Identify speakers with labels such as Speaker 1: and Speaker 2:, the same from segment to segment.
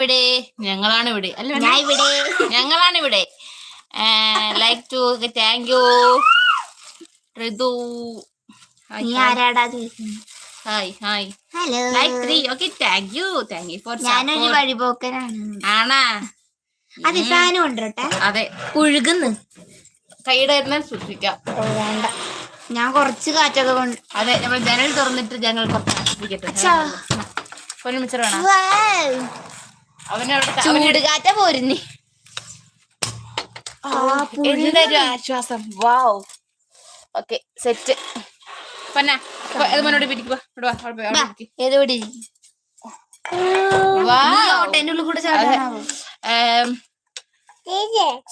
Speaker 1: ഇവിടെ ഞങ്ങളാണ് ഇവിടെ അല്ല ഞങ്ങളാണ് ഇവിടെ. Like to thank you Ritu. Hi hi
Speaker 2: hello.
Speaker 1: Like 3. Okay thank you for
Speaker 2: ഞാനൊരു വഴിപോക്കനാണ്.
Speaker 1: ആണാ?
Speaker 2: അതെ സാധനം കൊണ്ടോട്ടെ.
Speaker 1: അതെ
Speaker 2: പുഴുകുന്നു.
Speaker 1: കൈയുടെ സൂക്ഷിക്കാം.
Speaker 2: വേണ്ട, ഞാൻ കുറച്ച് കാറ്റൊക്കെ കൊണ്ട്.
Speaker 1: അതെ, നമ്മൾ ജനൽ തുറന്നിട്ട് ജനൽ മിച്ചർ വേണം.
Speaker 2: ചൂട് കാറ്റ പോരുന്നേ.
Speaker 1: എന്തൊരു ആശ്വാസം. വാവ്. Okay set.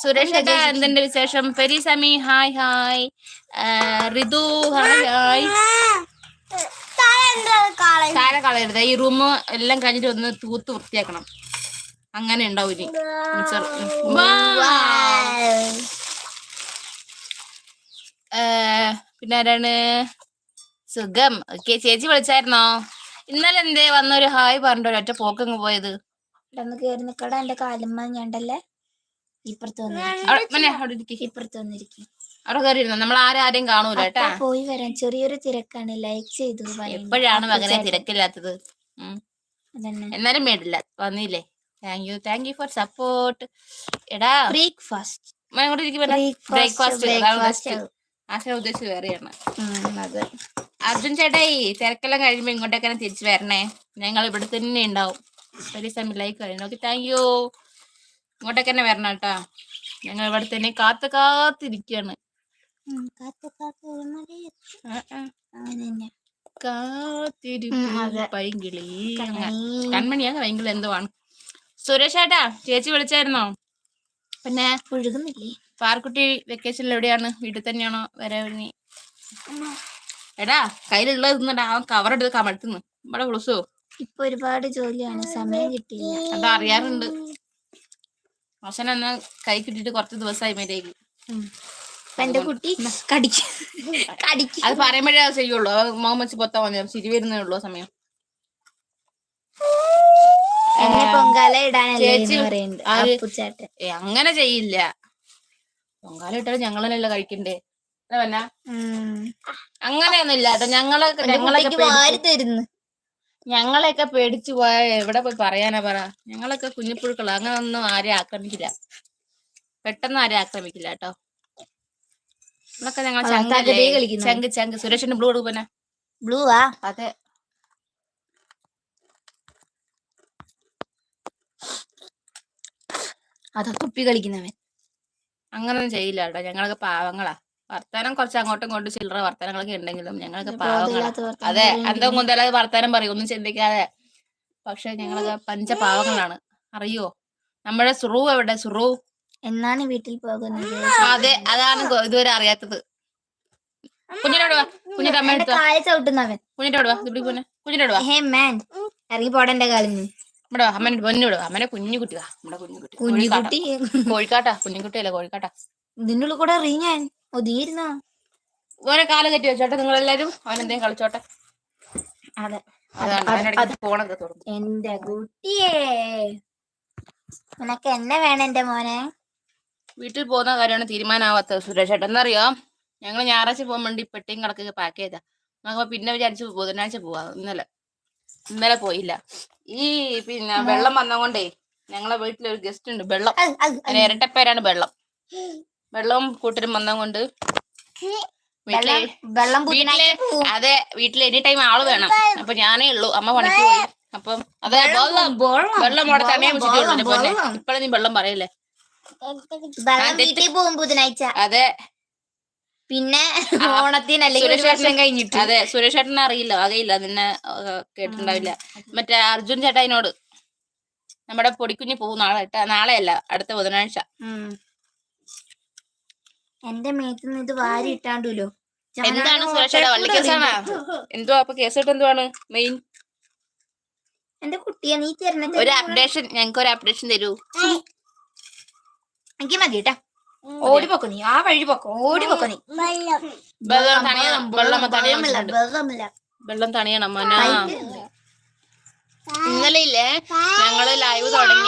Speaker 1: സുരേഷ് എന്തിന്റെ വിശേഷം? പെരിസമി ഹായ് ഹായ്. ഋതു ഹായ് ഹായ്. താഴെ കളയരുത്. ഈ റൂം എല്ലാം കഴിഞ്ഞിട്ട് ഒന്ന് തൂത്ത് വൃത്തിയാക്കണം. അങ്ങനെ ഉണ്ടാവും ഇനി. പിന്നെ ആരാണ്? സുഖം. ഓക്കെ ചേച്ചി വിളിച്ചായിരുന്നോ? ഇന്നലെ എന്തേ വന്നൊരു ഹായ് പറഞ്ഞിട്ട് ഒരൊറ്റ പോക്കങ്ങ് പോയത്?
Speaker 2: കേറി നിക്കട. എന്റെ കാലുമ്മ ഞണ്ടല്ലേ. ഇപ്പുറത്ത് വന്നിരിക്കും.
Speaker 1: അവിടെ കയറിയിരുന്നോ? നമ്മൾ ആരെയും കാണൂല കേട്ടാ.
Speaker 2: പോയി വരാൻ ചെറിയൊരു തിരക്കാണ്. ലൈക്ക് ചെയ്തു.
Speaker 1: എപ്പോഴാണ് മകനെ തിരക്കില്ലാത്തത്? എന്നാലും വേണ്ടില്ല, വന്നില്ലേ. Thank you four support. എടാ
Speaker 2: ബ്രേക്ക്ഫാസ്റ്റ്
Speaker 1: ആശ ഉദ്ദേശിച്ച് വേറെയാണ്. അർജുൻ ചേട്ടായി തിരക്കെല്ലാം കഴിയുമ്പോ ഇങ്ങോട്ടേക്കാണ് തിരിച്ചു വരണേ. ഞങ്ങൾ ഇവിടെ തന്നെ ഉണ്ടാവും. ഒരു സമയമായി കഴിഞ്ഞു. Okay thank U. ഇങ്ങോട്ടേക്ക് തന്നെ വരണം കേട്ടാ. ഞങ്ങൾ ഇവിടെ തന്നെ കാത്തിരിക്കുകയാണ്. പൈങ്കിളി കൺമണിയാ പൈങ്കിളി എന്തോ ആണ്. സുരേഷ് ഏട്ടാ ചേച്ചി വിളിച്ചായിരുന്നോ? പിന്നെ
Speaker 2: പുഴുകുന്നില്ലേ?
Speaker 1: പാർക്കുട്ടി വെക്കേഷനിൽ എവിടെയാണ്? വീട്ടിൽ തന്നെയാണോ? വരാനി എടാ കയ്യിലുള്ളത് അവൻ കവറെടുത്ത് കമഴ്ത്തുന്നു. ഇവിടെ വിളിച്ചോ?
Speaker 2: ഇപ്പൊ ഒരുപാട് ജോലിയാണ്, സമയം കിട്ടിയില്ല.
Speaker 1: അതാ അറിയാറുണ്ട്. അവസാനം എന്നാ കൈ കിട്ടിട്ട് കുറച്ച് ദിവസമായി മര്യാദക്ക്.
Speaker 2: എന്റെ കുട്ടി
Speaker 1: അത് പറയുമ്പോഴേ അത് ചെയ്യുള്ളൂ. മോൻ വെച്ച് പൊത്താൻ മതി. ചിരി വരുന്നേ ഉള്ളൂ സമയം.
Speaker 2: പൊങ്കാല ഇടാൻ
Speaker 1: അങ്ങനെ ചെയ്യില്ല. പൊങ്കാല ഇട്ടാലും ഞങ്ങളല്ലേ കഴിക്കണ്ടേ? അങ്ങനെയൊന്നും ഇല്ല കേട്ടോ. ഞങ്ങളെയൊക്കെ പേടിച്ചു പോയ എവിടെ പോയി പറയാനാ പറ. ഞങ്ങളൊക്കെ കുഞ്ഞിപ്പുഴുക്കളാ. അങ്ങനെ ഒന്നും ആരെയും ആക്രമിക്കില്ല. പെട്ടെന്ന് ആരെയും ആക്രമിക്കില്ല കേട്ടോ. നമ്മളൊക്കെ ഞങ്ങൾ ചങ്ക്. സുരേഷിന്റെ ബ്ലൂ എടുക്കുന്നെ.
Speaker 2: ബ്ലൂവാ?
Speaker 1: അതെ.
Speaker 2: അതാ കുപ്പി കളിക്കുന്നവൻ.
Speaker 1: അങ്ങനൊന്നും ചെയ്യില്ല കേട്ടോ. ഞങ്ങളൊക്കെ പാവങ്ങളാ. വർത്താനം കുറച്ച് അങ്ങോട്ടും ഇങ്ങോട്ടും ചില്ലറ വർത്താനങ്ങളൊക്കെ ഉണ്ടെങ്കിലും ഞങ്ങളൊക്കെ പാവങ്ങളാ. അതെ, എന്തോ മുതലാതെ വർത്താനം പറയും, ഒന്നും ചിന്തിക്കാതെ. പക്ഷെ ഞങ്ങളൊക്കെ പഞ്ചപാവങ്ങളാണ്. അറിയോ? നമ്മുടെ സുറു എവിടെ? സുറു
Speaker 2: എന്നാണ് വീട്ടിൽ പോകുന്നത്?
Speaker 1: അതെ, അതാണ് ഇതുവരെ അറിയാത്തത്. കുഞ്ഞിനോട് വാ. കുഞ്ഞിന്റെ അമ്മ
Speaker 2: ചവിട്ടുന്നവൻ.
Speaker 1: കുഞ്ഞിനോട് വാ. കുഞ്ഞിനോട് വാ.
Speaker 2: ഇറങ്ങി പോടന്റെ കാലിന്ന്.
Speaker 1: ഇവിടെ വാ. അമ്മനെ പൊന്നിടുക. അമ്മനെ കുഞ്ഞുകുട്ടി വാ. നമ്മുടെ കുഞ്ഞുകുട്ടി കോഴിക്കാട്ടാ. കുഞ്ഞുകുട്ടിയല്ല കോഴിക്കാട്ടാ.
Speaker 2: ഇതിനുള്ളിൽ കൂടെ അറിയാൻ ഒതുങ്ങിയിരുന്നോ?
Speaker 1: ഓനെ കാല് കെട്ടി വെച്ചോട്ടെ നിങ്ങളെല്ലാരും. അവനെന്തേലും കളിച്ചോട്ടെ.
Speaker 2: അതെ,
Speaker 1: ഫോണൊക്കെ തുറന്നു.
Speaker 2: എന്റെ കുട്ടിയെ നിനക്ക് എന്നെ വേണം എന്റെ മോനെ.
Speaker 1: വീട്ടിൽ പോകുന്ന കാര്യമാണ് തീരുമാനമാവാത്തത് സുരേഷ് ഏട്ടൻ. എന്നറിയോ, ഞങ്ങൾ ഞായറാഴ്ച പോകാൻ വേണ്ടി പെട്ടിയും കണക്കൊക്കെ പാക്ക് ചെയ്താ. നമുക്ക് പിന്നെ വിചാരിച്ചു ബുധനാഴ്ച പോവാ. ഇന്നലെ പോയില്ല. ഈ പിന്നെ വെള്ളം വന്നകൊണ്ടേ ഞങ്ങളെ വീട്ടിലൊരു ഗസ്റ്റ് ഉണ്ട്. വെള്ളം ഇരട്ടപ്പേരാണ് വെള്ളം. വെള്ളവും കൂട്ടരും വന്നതുകൊണ്ട് അതെ, വീട്ടിൽ എനി ടൈം ആള് വേണം. അപ്പൊ ഞാനേ ഉള്ളൂ. അമ്മ പണിക്ക് പോയി. അപ്പം അതെ വെള്ളം അവിടെ തണിയാൻ വെച്ചിട്ടുള്ളൂ. പോലെ ഇപ്പഴേ നീ വെള്ളം പറയല്ലേ.
Speaker 2: ബുധനാഴ്ച.
Speaker 1: അതെ,
Speaker 2: പിന്നെ ഓണത്തിന് അല്ലെങ്കിൽ ഒരു വർഷം കഴിഞ്ഞിട്ട്.
Speaker 1: അതെ, സുരേഷ് ചേട്ടനെ അറിയില്ല, വകയില്ല, നിന്നെ കേട്ടിട്ടുണ്ടാവില്ല. മറ്റേ അർജുൻ ചേട്ടായിനോട് നമ്മുടെ പൊടിക്കുഞ്ഞ് പോകും നാളെയല്ല, അടുത്ത ബുധനാഴ്ച.
Speaker 2: എന്റെ മേത്തുനിന്ന് ഇത് വാരി ഇട്ടാണ്ടല്ലോ.
Speaker 1: എന്താണ് സുരേഷ് ചേട്ടാ, വള്ളി കേസാണ്? എന്തുവാ അപ്പൊ കേസ് ഇട്ട്? എന്തുവാണ് മെയിൻ?
Speaker 2: എന്റെ കുട്ടിയെ നീ തരുന്ന
Speaker 1: ഒരു അപ്ഡേഷൻ, ഞങ്ങക്ക് ഒരു അപ്ഡേഷൻ തരൂ.
Speaker 2: എനിക്ക് മതി കേട്ടാ. ഓടിപ്പോക്കോ നീ, ആ വഴി പോക്കോ, ഓടിപ്പോക്കോ നീ.
Speaker 1: വെള്ളം തണിയണം മോനാ. ഇന്നലെ ഇല്ലേ ഞങ്ങള് ലൈവ് തുടങ്ങി